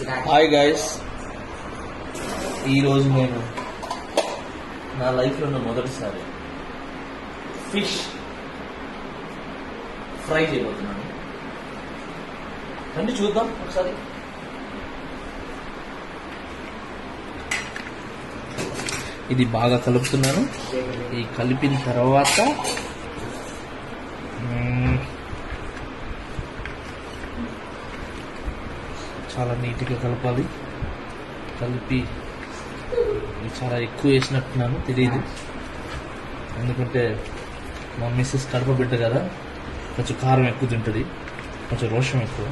Hi guys, ఈరోజు నేను నా లైఫ్లో మొదటిసారి ఫిష్ ఫ్రై చేయబోతున్నాను. రండి చూద్దాం ఒకసారి. ఇది బాగా కలుపుతున్నాను. ఈ కలిపిన తర్వాత చాలా నీట్గా కలపాలి. కలిపి చాలా ఎక్కువ వేసినట్టున్నాను, తెలియదు. ఎందుకంటే మా మిస్సెస్ కడప బిడ్డ కదా, కొంచెం కారం ఎక్కువ తింటుంది, కొంచెం రోషం ఎక్కువ,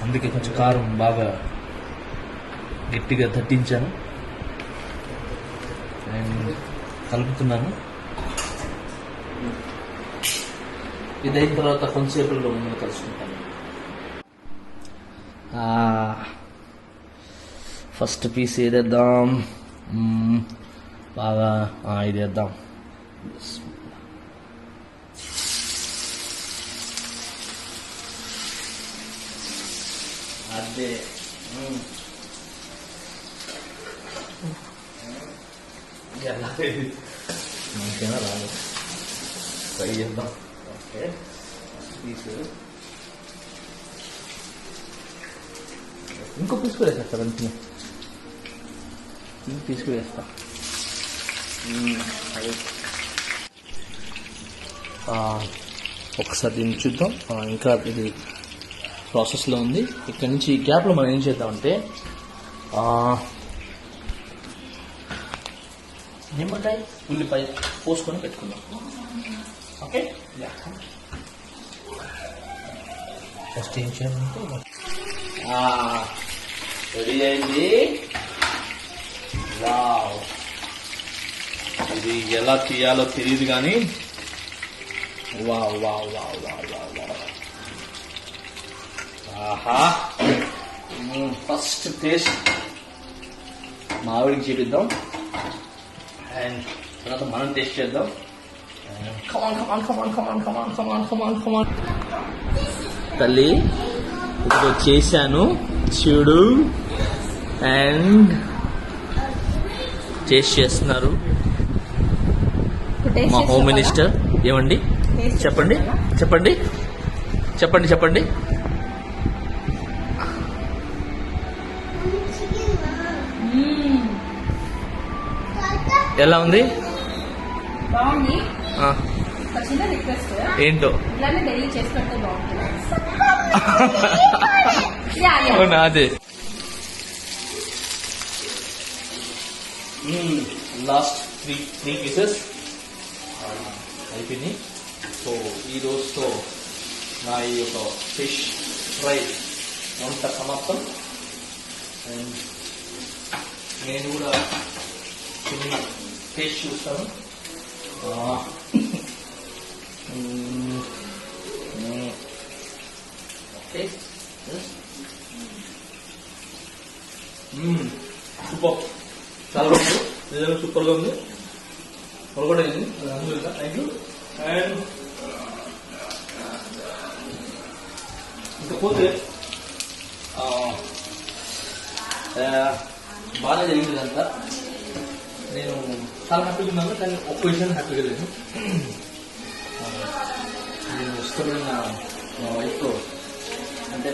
అందుకే కొంచెం కారం బాగా గట్టిగా తట్టించాను. నేను కలుపుతున్నాను. ఇది అయిన తర్వాత కొంతసేపులో మిమ్మల్ని కలుసుకుంటాను. ఫస్ట్ పీస్ ఏదేద్దాం, బాగా ఇది వేద్దాం. అదే మనకేనా రాదు, ట్రై చేద్దాం. ఓకే, పీస్ ఇంకో పీస్ కూడా వేస్తా సార్, వెంటనే ఇంకో పీస్ కూడా వేస్తా. ఒకసారి దీన్ని చూద్దాం. ఇంకా ఇది ప్రాసెస్లో ఉంది. ఇక్కడ నుంచి ఈ గ్యాప్లో మనం ఏం చేద్దామంటే నిమ్మకాయ ఉల్లిపాయ పోసుకొని పెట్టుకుందాం. ఓకే, ఫస్ట్ ఏం చేయాలంటే రెడీ అయింది. వావ్, ఇది ఎలా తీయాలో తెలియదు కానీ wow wow wow wow wow wow. ఆహా, ఫస్ట్ టేస్ట్ మా ఆవిడికి చూపిద్దాం, అండ్ తర్వాత మనం టేస్ట్ చేద్దాం. తల్లి ఇప్పుడు చేశాను చూడు, అండ్ టేస్ట్ చేస్తున్నారు మా హోమ్ మినిస్టర్. ఏమండి, చెప్పండి చెప్పండి చెప్పండి చెప్పండి. ఎలా ఉంది? బాగుంది. ఏంటో డైలీ చేసి పెడితే బాగుంటుంది. అవునా, అదే లాస్ట్ త్రీ పీసెస్ అయిపోయినాయి. సో ఈ రోజుతో నా ఈ యొక్క ఫిష్ ఫ్రై వంట సమాప్తం. అండ్ నేను కూడా చిన్న టేస్ట్ చూస్తాను. ఓకే, సూపర్, చాలా బాగుంది, నిజంగా సూపర్గా ఉంది. కూడా అయింది, థ్యాంక్ యూ. అండ్ ఇంకపోతే బాగా జరిగింది అంతా. నేను చాలా హ్యాపీగా ఉన్నాను, కానీ ఒక్క విషయం హ్యాపీగా లేదు. నేను ఇష్టమైన మా వైఫ్తో అంటే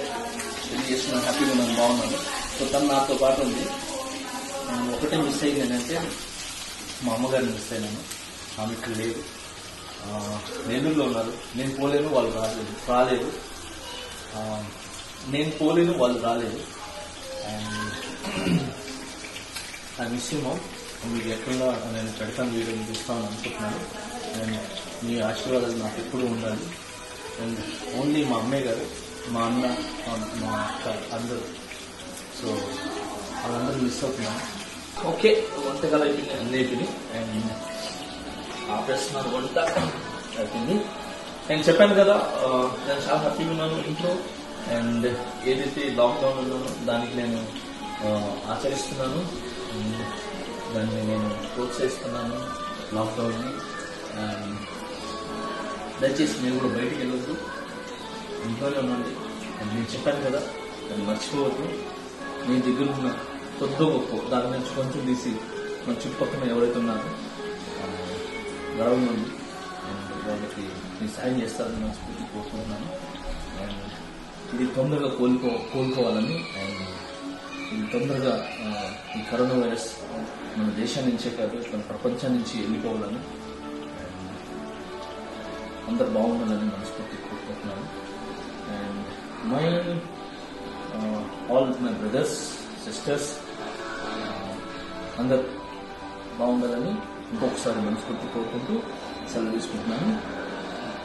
పెళ్లి చేస్తున్నాను, హ్యాపీగా ఉన్నాను, బాగున్నాను. సో తను నాతో పాటు ఉంది. ఒకటే మిస్ అయింది ఏంటంటే మా అమ్మగారిని మిస్ అయినాను. ఆమె ఇక్కడ లేదు, నెల్లూరులో ఉన్నారు. నేను పోలేను, వాళ్ళు రాలేదు. నేను పోలేను, వాళ్ళు రాలేదు. And I miss you mom. మీకు ఎక్కడా నేను పెడతాను, వీడియో చూస్తామని అనుకుంటున్నాను. అండ్ మీ ఆశీర్వాదాలు నాకు ఎప్పుడు ఉండాలి. అండ్ ఓన్లీ మా అమ్మాయి గారు, మా అన్న, మా అక్క అందరూ. సో వాళ్ళందరూ మిస్ అవుతున్నాను. ఓకే, వంటకాలు అయిపోయింది, అన్నీ అయిపోయింది. అండ్ ఆపేస్తున్నాను, వంట అయిపోయింది. నేను చెప్పాను కదా, నేను చాలా హ్యాపీగా ఉన్నాను ఇంట్లో. అండ్ ఏదైతే లాక్డౌన్ ఉన్నానో దానికి నేను ఆచరిస్తున్నాను, దాన్ని నేను ప్రోత్సహిస్తున్నాను లాక్డౌన్ని. దయచేసి మీరు కూడా బయటికి వెళ్ళొద్దు. ఇంట్లోనే ఉండండి. నేను చెప్పాను కదా, అది మర్చిపోవద్దు. మీ దగ్గర ఉన్న కొద్దో గొప్ప దాని నుంచి కొంచెం తీసి మన చుట్టుపక్కల ఎవరైతే ఉన్నారో గర్వండి అండ్ వాళ్ళకి నేను సాయం చేస్తారని మనస్ఫూర్తి కోరుకుంటున్నాను. అండ్ ఇది తొందరగా కోలుకోవాలని అండ్ ఇది తొందరగా ఈ కరోనా వైరస్ మన దేశం నుంచే కాదు మన ప్రపంచం నుంచి వెళ్ళిపోవాలని అండ్ అందరు బాగుండాలని మనస్ఫూర్తి కోరుకుంటున్నాను. And all my brothers sisters అందరు బాగుండాలని ఇంకొకసారి మనస్ఫూర్తి కోరుకుంటూ సెలవు తీసుకుంటున్నాను.